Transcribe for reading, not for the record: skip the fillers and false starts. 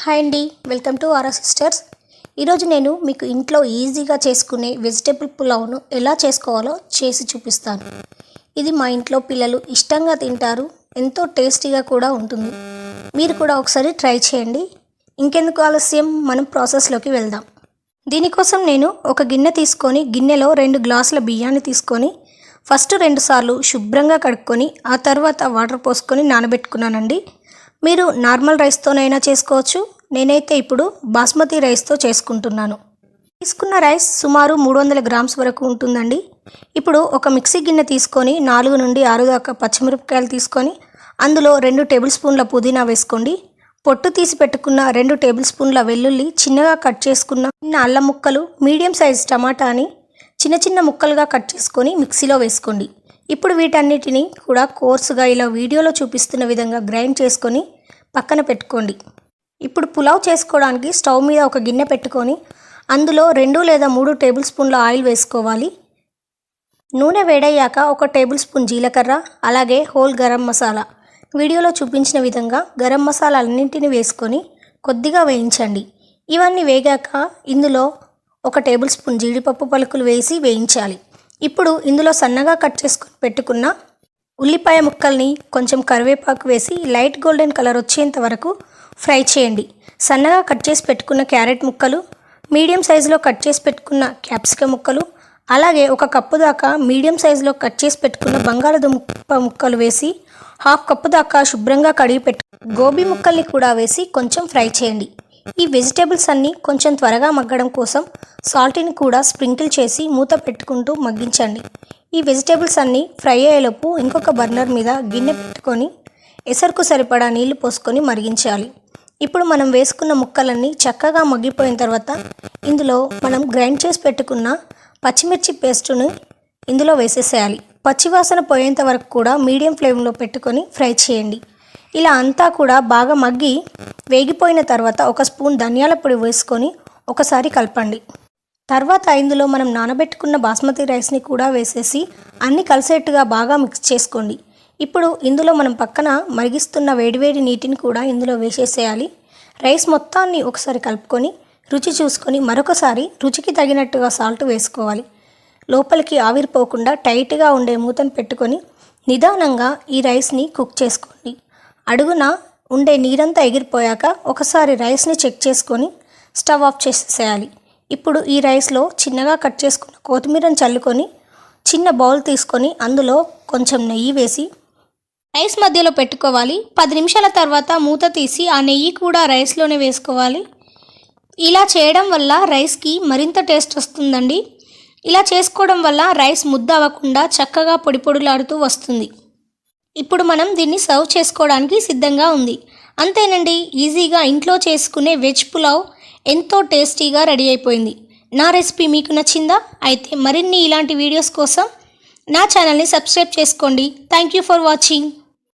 Hi అండి, welcome to aura sisters. ఈరోజు నేను మీకు ఇంట్లో ఈజీగా చేసుకునే వెజిటేబుల్ పులావ్ను ఎలా చేసుకోవాలో చేసి చూపిస్తాను. ఇది మా ఇంట్లో పిల్లలు ఇష్టంగా తింటారు, ఎంతో టేస్టీగా కూడా ఉంటుంది. మీరు కూడా ఒకసారి ట్రై చేయండి. ఇంకెందుకు ఆలస్యం, మనం ప్రాసెస్లోకి వెళ్దాం. దీనికోసం నేను ఒక గిన్నె తీసుకొని గిన్నెలో 2 గ్లాసుల బియ్యాన్ని తీసుకొని ఫస్ట్ 2 సార్లు శుభ్రంగా కడుక్కొని ఆ తర్వాత వాటర్ పోసుకొని నానబెట్టుకున్నానండి. మీరు నార్మల్ రైస్తోనైనా చేసుకోవచ్చు. నేనైతే ఇప్పుడు బాస్మతి రైస్తో చేసుకుంటున్నాను. తీసుకున్న రైస్ సుమారు 300 గ్రామ్స్ వరకు ఉంటుందండి. ఇప్పుడు ఒక మిక్సీ గిన్నె తీసుకొని 4 నుండి 6 దాకా పచ్చిమిరపకాయలు తీసుకొని అందులో 2 టేబుల్ స్పూన్ల పుదీనా వేసుకోండి. పొట్టు తీసి పెట్టుకున్న 2 టేబుల్ స్పూన్ల వెల్లుల్లి, చిన్నగా కట్ చేసుకున్న చిన్న అల్లం ముక్కలు, మీడియం సైజ్ టమాటాని చిన్న చిన్న ముక్కలుగా కట్ చేసుకొని మిక్సీలో వేసుకోండి. ఇప్పుడు వీటన్నిటిని కూడా కోర్సుగా ఇలా వీడియోలో చూపిస్తున్న విధంగా గ్రైండ్ చేసుకొని పక్కన పెట్టుకోండి. ఇప్పుడు పులావ్ చేసుకోవడానికి స్టవ్ మీద ఒక గిన్నె పెట్టుకొని అందులో 2 లేదా 3 టేబుల్ స్పూన్ల ఆయిల్ వేసుకోవాలి. నూనె వేడయ్యాక 1 టేబుల్ స్పూన్ జీలకర్ర, అలాగే హోల్ గరం మసాలా, వీడియోలో చూపించిన విధంగా గరం మసాలాలన్నింటినీ వేసుకొని కొద్దిగా వేయించండి. ఇవన్నీ వేగాక ఇందులో 1 టేబుల్ స్పూన్ జీడిపప్పు పలుకులు వేసి వేయించాలి. ఇప్పుడు ఇందులో సన్నగా కట్ చేసుకొని పెట్టుకున్న ఉల్లిపాయ ముక్కల్ని, కొంచెం కరివేపాకు వేసి లైట్ గోల్డెన్ కలర్ వచ్చేంత వరకు ఫ్రై చేయండి. సన్నగా కట్ చేసి పెట్టుకున్న క్యారెట్ ముక్కలు, మీడియం సైజులో కట్ చేసి పెట్టుకున్న క్యాప్సికమ్ ముక్కలు, అలాగే 1 కప్పు దాకా మీడియం సైజులో కట్ చేసి పెట్టుకున్న బంగాళదుంప ముక్కలు వేసి 1/2 కప్పు దాకా శుభ్రంగా కడిగి గోబీ ముక్కల్ని కూడా వేసి కొంచెం ఫ్రై చేయండి. ఈ వెజిటేబుల్స్ అన్నీ కొంచెం త్వరగా మగ్గడం కోసం సాల్ట్ని కూడా స్ప్రింకిల్ చేసి మూత పెట్టుకుంటూ మగ్గించండి. ఈ వెజిటేబుల్స్ అన్నీ ఫ్రై అయ్యేలోపు ఇంకొక బర్నర్ మీద గిన్నె పెట్టుకొని ఎసరుకు సరిపడా నీళ్లు పోసుకొని మరిగించాలి. ఇప్పుడు మనం వేసుకున్న ముక్కలన్నీ చక్కగా మగ్గిపోయిన తర్వాత ఇందులో మనం గ్రైండ్ చేసి పెట్టుకున్న పచ్చిమిర్చి పేస్టును ఇందులో వేసేసేయాలి. పచ్చివాసన పోయేంత వరకు కూడా మీడియం ఫ్లేమ్లో పెట్టుకొని ఫ్రై చేయండి. ఇలా అంతా కూడా బాగా మగ్గి వేగిపోయిన తర్వాత 1 స్పూన్ ధనియాల పొడి వేసుకొని ఒకసారి కలపండి. తర్వాత ఇందులో మనం నానబెట్టుకున్న బాస్మతి రైస్ని కూడా వేసేసి అన్నీ కలిసేట్టుగా బాగా మిక్స్ చేసుకోండి. ఇప్పుడు ఇందులో మనం పక్కన మరిగిస్తున్న వేడివేడి నీటిని కూడా ఇందులో వేసేసేయాలి. రైస్ మొత్తాన్ని ఒకసారి కలుపుకొని రుచి చూసుకొని మరొకసారి రుచికి తగినట్టుగా సాల్ట్ వేసుకోవాలి. లోపలికి ఆవిరిపోకుండా టైట్గా ఉండే మూతను పెట్టుకొని నిదానంగా ఈ రైస్ని కుక్ చేసుకోండి. అడుగున ఉండే నీరంతా ఎగిరిపోయాక ఒకసారి రైస్ని చెక్ చేసుకొని స్టవ్ ఆఫ్ చేసేసేయాలి. ఇప్పుడు ఈ రైస్లో చిన్నగా కట్ చేసుకున్న కొత్తిమీరని చల్లుకొని చిన్న బౌల్ తీసుకొని అందులో కొంచెం నెయ్యి వేసి రైస్ మధ్యలో పెట్టుకోవాలి. 10 నిమిషాల తర్వాత మూత తీసి ఆ నెయ్యి కూడా రైస్లోనే వేసుకోవాలి. ఇలా చేయడం వల్ల రైస్కి మరింత టేస్ట్ వస్తుందండి. ఇలా చేసుకోవడం వల్ల రైస్ ముద్ద అవ్వకుండా చక్కగా పొడి పొడిలాడుతూ వస్తుంది. ఇప్పుడు మనం దీన్ని సర్వ్ చేసుకోవడానికి సిద్ధంగా ఉంది. అంతేనండి, ఈజీగా ఇంట్లో చేసుకునే వెజ్ పులావ్ ఎంతో టేస్టీగా రెడీ అయిపోయింది. నా రెసిపీ మీకు నచ్చిందా? అయితే మరిన్ని ఇలాంటి వీడియోస్ కోసం నా ఛానల్ని సబ్స్క్రైబ్ చేసుకోండి. Thank you for watching.